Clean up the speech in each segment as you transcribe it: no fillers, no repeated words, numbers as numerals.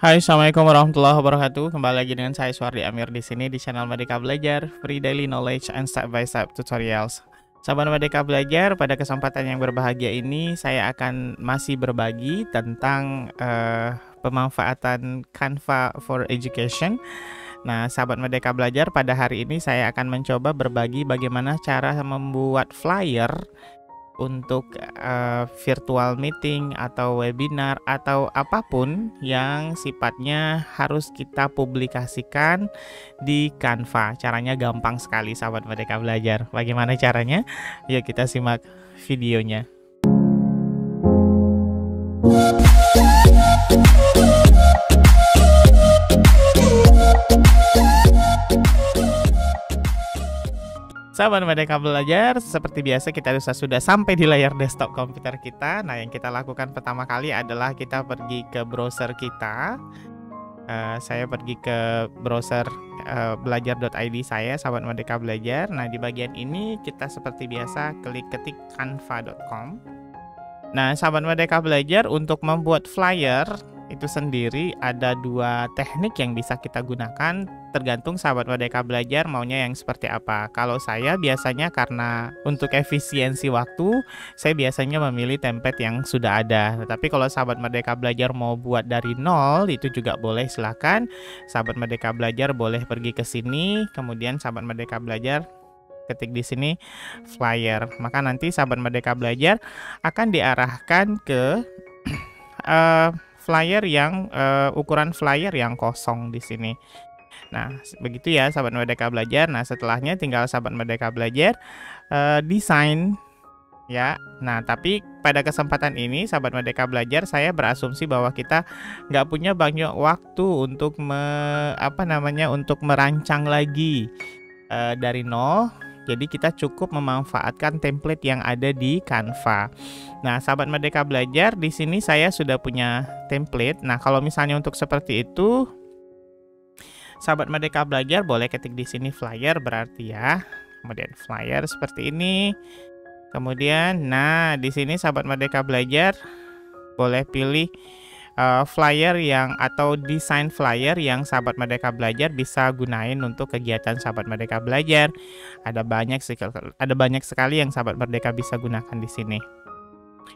Hai, assalamualaikum warahmatullahi wabarakatuh. Kembali lagi dengan saya Suardi Amir di sini di channel Merdeka Belajar, free daily knowledge and step by step tutorials. Sahabat Merdeka Belajar, pada kesempatan yang berbahagia ini saya akan masih berbagi tentang pemanfaatan Canva for Education. Nah, sahabat Merdeka Belajar, pada hari ini saya akan mencoba berbagi bagaimana cara membuat flyer untuk virtual meeting atau webinar atau apapun yang sifatnya harus kita publikasikan di Canva. Caranya gampang sekali sahabat Merdeka Belajar. Bagaimana caranya? Yuk kita simak videonya. Sahabat Merdeka Belajar, seperti biasa kita sudah sampai di layar desktop komputer kita. Nah, yang kita lakukan pertama kali adalah kita pergi ke browser kita. Saya pergi ke browser belajar.id saya, sahabat Merdeka Belajar. Nah, di bagian ini kita seperti biasa ketik canva.com. Nah, sahabat Merdeka Belajar, untuk membuat flyer itu sendiri ada dua teknik yang bisa kita gunakan, tergantung sahabat Merdeka Belajar maunya yang seperti apa. Kalau saya biasanya karena untuk efisiensi waktu, saya biasanya memilih template yang sudah ada. Tetapi kalau sahabat Merdeka Belajar mau buat dari nol, itu juga boleh, silakan. Sahabat Merdeka Belajar boleh pergi ke sini, kemudian sahabat Merdeka Belajar ketik di sini flyer. Maka nanti sahabat Merdeka Belajar akan diarahkan ke flyer yang ukuran flyer yang kosong di sini. Nah, begitu ya sahabat Merdeka Belajar. Nah, setelahnya tinggal sahabat Merdeka Belajar desain ya. Nah, tapi pada kesempatan ini sahabat Merdeka Belajar, saya berasumsi bahwa kita nggak punya banyak waktu untuk untuk merancang lagi dari nol. Jadi kita cukup memanfaatkan template yang ada di Canva. Nah, sahabat Merdeka Belajar, di sini saya sudah punya template. Nah, kalau misalnya untuk seperti itu, sahabat Merdeka Belajar boleh ketik di sini flyer berarti ya. Kemudian flyer seperti ini. Kemudian, nah di sini sahabat Merdeka Belajar boleh pilih flyer yang atau desain flyer yang sahabat Merdeka Belajar bisa gunain untuk kegiatan sahabat Merdeka Belajar. Ada banyak sekali yang sahabat Merdeka bisa gunakan di sini.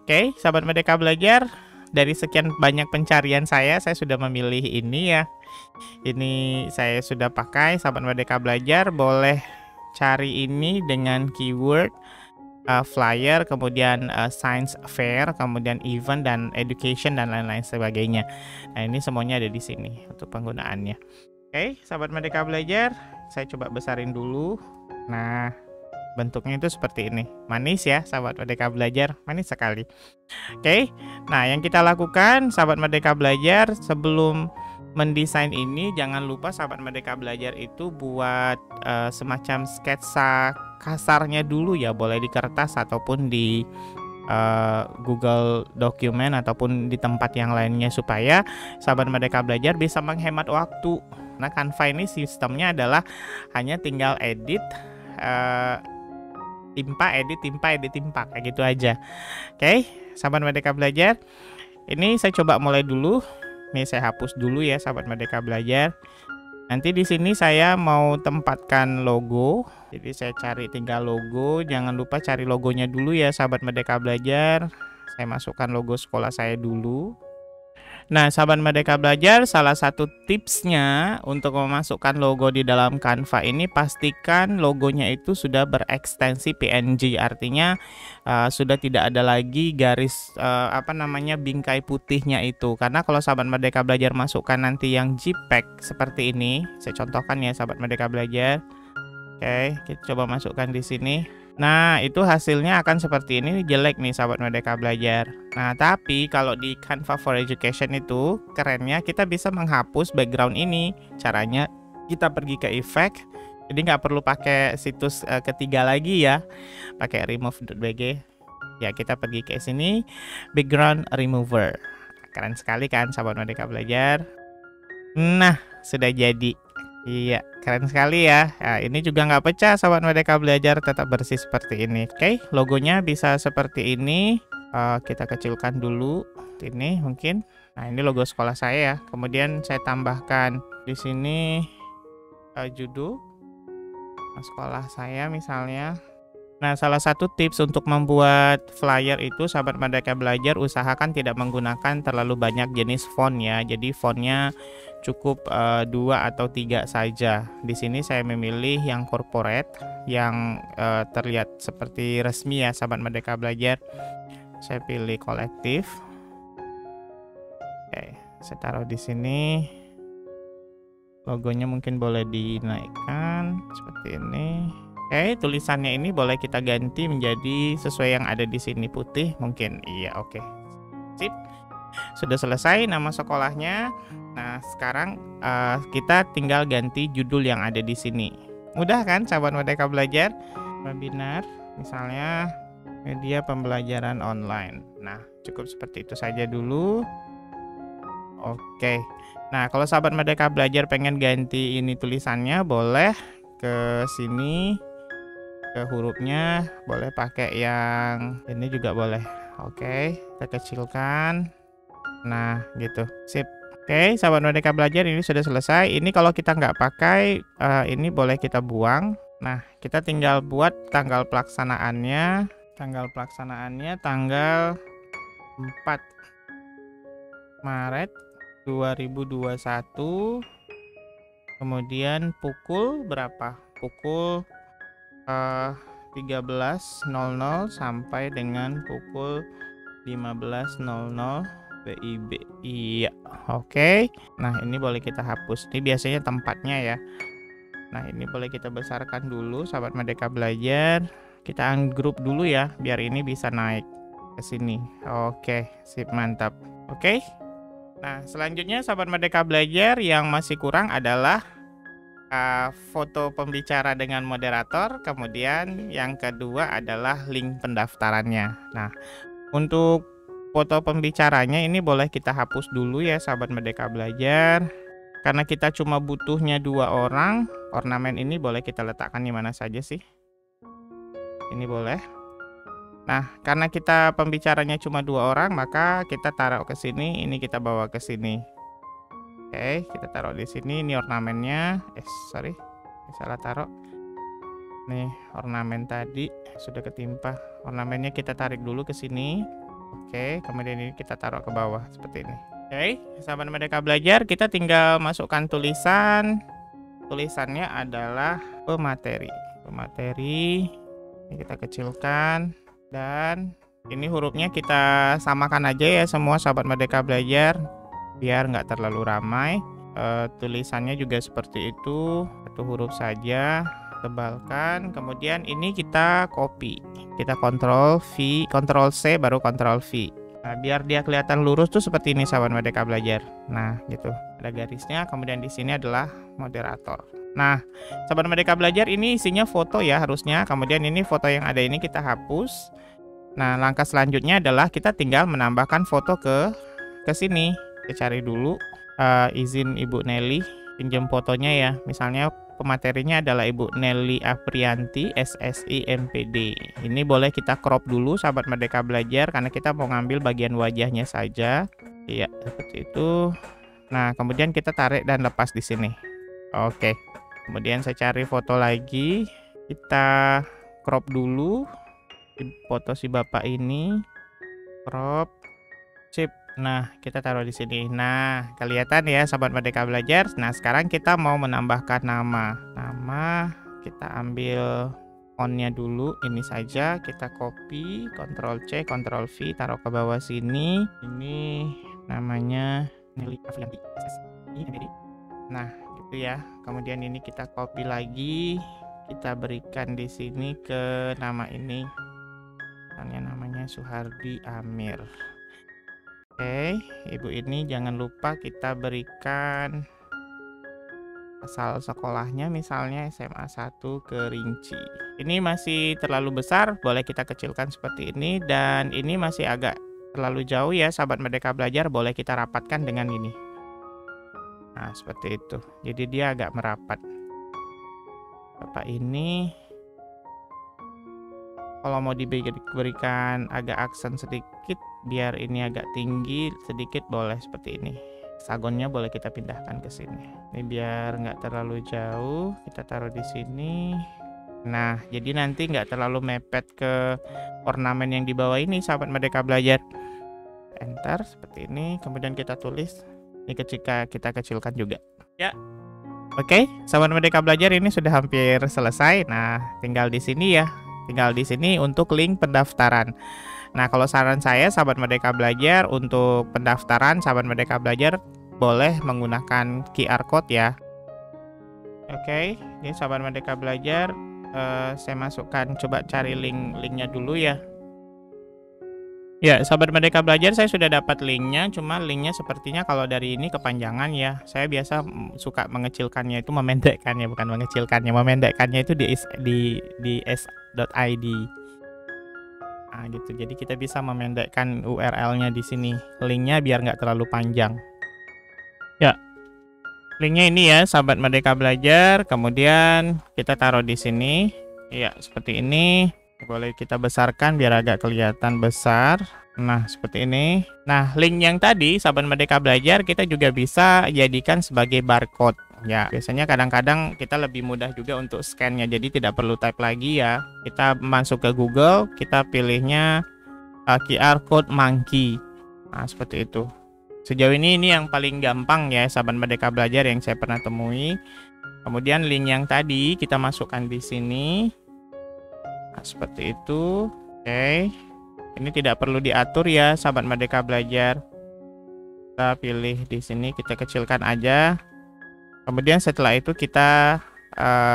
Oke, sahabat Merdeka Belajar, dari sekian banyak pencarian saya sudah memilih ini ya. Ini saya sudah pakai. Sahabat Merdeka Belajar boleh cari ini dengan keyword flyer, kemudian science fair, kemudian event dan education dan lain-lain sebagainya. Nah, ini semuanya ada di sini untuk penggunaannya. Oke, sahabat Merdeka Belajar, saya coba besarin dulu. Nah, bentuknya itu seperti ini. Manis ya sahabat Merdeka Belajar, manis sekali. Oke, nah yang kita lakukan sahabat Merdeka Belajar, sebelum mendesain ini jangan lupa sahabat Merdeka Belajar itu buat semacam sketsa kasarnya dulu ya, boleh di kertas ataupun di Google Document ataupun di tempat yang lainnya supaya sahabat Merdeka Belajar bisa menghemat waktu. Nah, Canva ini sistemnya adalah hanya tinggal edit, timpa kayak gitu aja. Oke, sahabat Merdeka Belajar, ini saya coba mulai dulu. Ini saya hapus dulu ya sahabat Merdeka Belajar. Nanti di sini saya mau tempatkan logo. Jadi saya tinggal logo. Jangan lupa cari logonya dulu ya sahabat Merdeka Belajar. Saya masukkan logo sekolah saya dulu. Nah, sahabat Merdeka Belajar, salah satu tipsnya untuk memasukkan logo di dalam Canva ini, pastikan logonya itu sudah berekstensi PNG, artinya sudah tidak ada lagi garis bingkai putihnya itu. Karena kalau sahabat Merdeka Belajar masukkan nanti yang JPEG seperti ini, saya contohkan ya sahabat Merdeka Belajar. Oke, kita coba masukkan di sini. Nah, itu hasilnya akan seperti ini, jelek nih sahabat Merdeka Belajar. Nah, tapi kalau di Canva for Education itu kerennya kita bisa menghapus background ini. Caranya kita pergi ke effect. Jadi nggak perlu pakai situs ketiga lagi ya. Pakai remove.bg. Ya, kita pergi ke sini, background remover. Keren sekali kan sahabat Merdeka Belajar. Nah, sudah jadi. Iya, keren sekali ya. Nah, ini juga nggak pecah sahabat Merdeka Belajar, tetap bersih seperti ini. Oke, logonya bisa seperti ini. Kita kecilkan dulu ini mungkin. Nah, ini logo sekolah saya ya. Kemudian saya tambahkan di sini judul sekolah saya misalnya. Nah, salah satu tips untuk membuat flyer itu sahabat Merdeka Belajar, usahakan tidak menggunakan terlalu banyak jenis font ya. Jadi fontnya cukup 2 atau 3 saja. Di sini saya memilih yang corporate yang terlihat seperti resmi ya sahabat Merdeka Belajar. Saya pilih kolektif. Oke, saya taruh di sini. Logonya mungkin boleh dinaikkan seperti ini. Oke, tulisannya ini boleh kita ganti menjadi sesuai yang ada di sini, putih mungkin. Iya, oke. Sip. Sudah selesai nama sekolahnya. Nah, sekarang kita tinggal ganti judul yang ada di sini. Mudah kan sahabat Merdeka Belajar? Webinar misalnya media pembelajaran online. Nah, cukup seperti itu saja dulu. Oke. Nah, kalau sahabat Merdeka Belajar pengen ganti ini tulisannya, boleh ke sini, ke hurufnya, boleh pakai yang ini juga boleh. Oke, kita kecilkan. Nah, gitu. Sip. Oke, sahabat Merdeka Belajar, ini sudah selesai. Ini kalau kita nggak pakai, ini boleh kita buang. Nah, kita tinggal buat tanggal pelaksanaannya. Tanggal pelaksanaannya tanggal 4 Maret 2021. Kemudian pukul berapa? Pukul 13.00 sampai dengan pukul 15.00 WIB. Iya, oke. Nah, ini boleh kita hapus. Ini biasanya tempatnya ya. Nah, ini boleh kita besarkan dulu sahabat Merdeka Belajar. Kita ungroup dulu ya, biar ini bisa naik ke sini. Oke, sip, mantap. Oke. Nah, selanjutnya sahabat Merdeka Belajar yang masih kurang adalah foto pembicara dengan moderator, kemudian yang kedua adalah link pendaftarannya. Nah, untuk foto pembicaranya ini boleh kita hapus dulu ya sahabat Merdeka Belajar. Karena kita cuma butuhnya 2 orang, ornamen ini boleh kita letakkan di mana saja sih. Ini boleh. Nah, karena kita pembicaranya cuma 2 orang, maka kita taruh ke sini, ini kita bawa ke sini. Oke, kita taruh di sini. Ini ornamennya. Sorry, salah taruh. Nih, ornamen tadi sudah ketimpa. Ornamennya kita tarik dulu ke sini. Oke, kemudian ini kita taruh ke bawah seperti ini. Oke, sahabat Merdeka Belajar, kita tinggal masukkan tulisan. Tulisannya adalah pemateri. Pemateri. Ini kita kecilkan dan ini hurufnya kita samakan aja ya semua sahabat Merdeka Belajar, biar nggak terlalu ramai. Tulisannya juga seperti itu, 1 huruf saja, tebalkan. Kemudian ini kita copy, kita Ctrl V, Ctrl C, baru Ctrl V. Nah, biar dia kelihatan lurus tuh seperti ini sahabat Merdeka Belajar. Nah, gitu, ada garisnya. Kemudian di sini adalah moderator. Nah, sahabat Merdeka Belajar, ini isinya foto ya harusnya. Kemudian ini foto yang ada ini kita hapus. Nah, langkah selanjutnya adalah kita tinggal menambahkan foto ke sini. Kita cari dulu izin Ibu Nelly pinjam fotonya ya. Misalnya pematerinya adalah Ibu Nelly Aprianti, SSI MPD. Ini boleh kita crop dulu sahabat Merdeka Belajar karena kita mau ngambil bagian wajahnya saja. Iya, seperti itu. Nah, kemudian kita tarik dan lepas di sini. Oke. Kemudian saya cari foto lagi. Kita crop dulu foto si bapak ini, crop, sip. Nah, kita taruh di sini. Nah, kelihatan ya sahabat Merdeka Belajar. Nah, sekarang kita mau menambahkan nama. Nama kita ambil fontnya dulu, ini saja. Kita copy, Ctrl C, Ctrl V, taruh ke bawah sini. Ini namanya Nelly Aprianti. Nah, gitu ya. Kemudian ini kita copy lagi. Kita berikan di sini ke nama ini. Namanya Suhardi Amir. Oke, ibu ini jangan lupa kita berikan asal sekolahnya, misalnya SMA 1 Kerinci. Ini masih terlalu besar, boleh kita kecilkan seperti ini. Dan ini masih agak terlalu jauh ya sahabat Merdeka Belajar, boleh kita rapatkan dengan ini. Nah, seperti itu. Jadi dia agak merapat. Bapak ini kalau mau diberikan agak aksen sedikit, biar ini agak tinggi sedikit boleh seperti ini. Hexagonnya boleh kita pindahkan ke sini. Ini biar nggak terlalu jauh, kita taruh di sini. Nah, jadi nanti nggak terlalu mepet ke ornamen yang di bawah ini, sahabat Merdeka Belajar. Enter seperti ini, kemudian kita tulis. Ini ketika kita kecilkan juga. Ya. Oke, sahabat Merdeka Belajar, ini sudah hampir selesai. Nah, tinggal di sini ya. Tinggal di sini untuk link pendaftaran. Nah, kalau saran saya, sahabat Merdeka Belajar, untuk pendaftaran, sahabat Merdeka Belajar boleh menggunakan QR Code ya. Oke, ini sahabat Merdeka Belajar, saya masukkan, coba cari linknya dulu ya. Ya, sahabat Merdeka Belajar, saya sudah dapat linknya, cuma linknya sepertinya kalau dari ini kepanjangan ya. Saya biasa suka mengecilkannya, itu memendekkannya, bukan mengecilkannya, memendekkannya itu di s.id. Nah, gitu. Jadi kita bisa memendekkan URL-nya di sini. Linknya biar nggak terlalu panjang. Ya, linknya ini ya, sahabat Merdeka Belajar. Kemudian kita taruh di sini. Ya, seperti ini. Boleh kita besarkan biar agak kelihatan besar. Nah, seperti ini. Nah, link yang tadi, sahabat Merdeka Belajar, kita juga bisa jadikan sebagai barcode. Ya, biasanya kadang-kadang kita lebih mudah juga untuk scan-nya, jadi tidak perlu type lagi ya. Kita masuk ke Google, kita pilihnya QR Code Monkey. Nah, seperti itu. Sejauh ini yang paling gampang ya, sahabat Merdeka Belajar, yang saya pernah temui. Kemudian link yang tadi kita masukkan di sini. Nah, seperti itu. Oke. Ini tidak perlu diatur ya, sahabat Merdeka Belajar. Kita pilih di sini, kita kecilkan aja. Kemudian setelah itu kita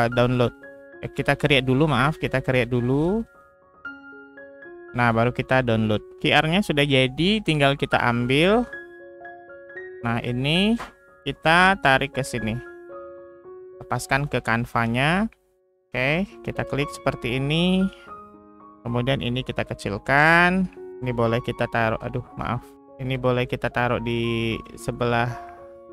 download. Kita create dulu, kita create dulu. Nah, baru kita download. QR-nya sudah jadi, tinggal kita ambil. Nah, ini kita tarik ke sini. Lepaskan ke Canva-nya. Oke, kita klik seperti ini. Kemudian ini kita kecilkan. Ini boleh kita taruh, ini boleh kita taruh di sebelah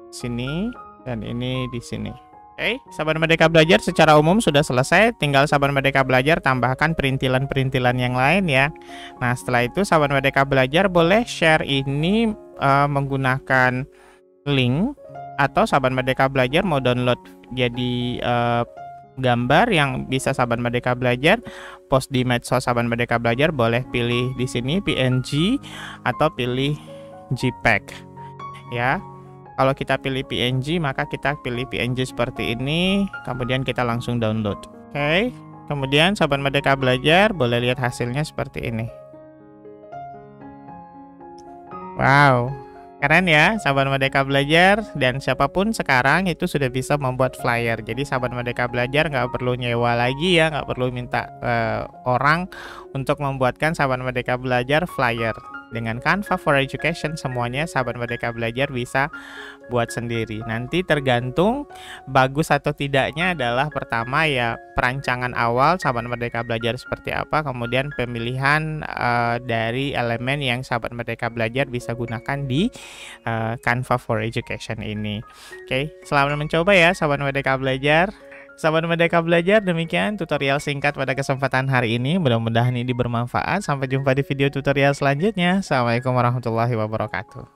sini. Dan ini di sini. Oke, sahabat Merdeka Belajar, secara umum sudah selesai. Tinggal sahabat Merdeka Belajar tambahkan perintilan-perintilan yang lain ya. Nah, setelah itu sahabat Merdeka Belajar boleh share ini menggunakan link. Atau sahabat Merdeka Belajar mau download jadi gambar yang bisa sahabat Merdeka Belajar post di medsos sahabat Merdeka Belajar, boleh pilih di sini PNG atau pilih JPEG ya. Kalau kita pilih PNG, maka kita pilih PNG seperti ini, kemudian kita langsung download. Oke, kemudian sahabat Merdeka Belajar boleh lihat hasilnya seperti ini. Wow, keren ya sahabat Merdeka Belajar, dan siapapun sekarang itu sudah bisa membuat flyer. Jadi sahabat Merdeka Belajar nggak perlu nyewa lagi ya, nggak perlu minta orang untuk membuatkan sahabat Merdeka Belajar flyer. Dengan Canva for Education semuanya sahabat Merdeka Belajar bisa buat sendiri. Nanti tergantung bagus atau tidaknya adalah pertama ya perancangan awal sahabat Merdeka Belajar seperti apa, kemudian pemilihan dari elemen yang sahabat Merdeka Belajar bisa gunakan di Canva for Education ini. Oke, selamat mencoba ya sahabat Merdeka Belajar. Sahabat Merdeka Belajar, demikian tutorial singkat pada kesempatan hari ini. Mudah-mudahan ini bermanfaat. Sampai jumpa di video tutorial selanjutnya. Assalamualaikum warahmatullahi wabarakatuh.